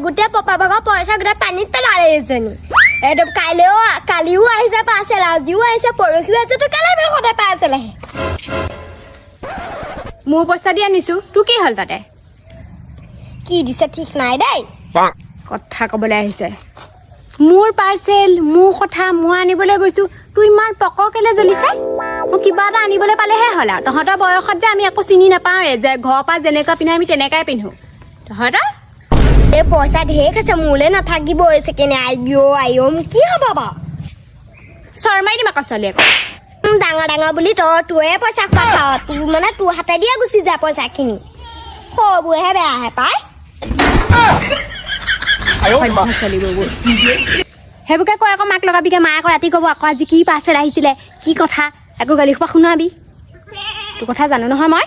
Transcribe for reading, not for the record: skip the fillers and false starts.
গোটেই পপা ভাগৰ পইচা গোটেই পানীত পেলালে এজনী একদম কালিও আহিছে পাৰ্চেল আজিও আহিছে পৰহিও আহিছে তো কেলে ইমান সদায় পাৰ্চেল আহে মোৰ পইচা দি আনিছো তোৰ কি হ'ল তাতে কি দিছে ঠিক নাই দেই কথা ক'বলৈ আহিছে মোৰ পাৰ্চেল মোৰ কথা মই আনিবলৈ গৈছো তুই ইমান পকৰ কেলে জ্বলিছে মোক কিবা এটা আনিবলৈ পালেহে হ'ল আৰু তহঁতৰ বয়সত যে আমি একো চিনি নাপাওঁৱে যে ঘৰৰ পৰা যেনেকুৱা পিন্ধে আমি তেনেকাই পিন্ধো তহঁতৰ এই পইচা ঢেৰ খাইছে মোলে নাথাকিব ছেকেণ্ড আইঅ কি হ'ব বাৰু শৰ্মাই দিম আকৌ ছোৱালী আকৌ ডাঙৰ বুলি তোৰে পইচা খোৱা খাৱ তোৰ মানে তোৰ হাতে দিয়ে গুচি যায় পইচাখিনি সৰুবোৰেহে বেয়াহে পায় সেইবোৰকে কয় আকৌ মাক লগাবিগে মায়ে আকৌ ৰাতি ক'ব আকৌ আজি কি পাৰ্চেল আহিছিলে কি কথা আকৌ গালি খোপা শুনাবি তোৰ কথা জানো নহয় মই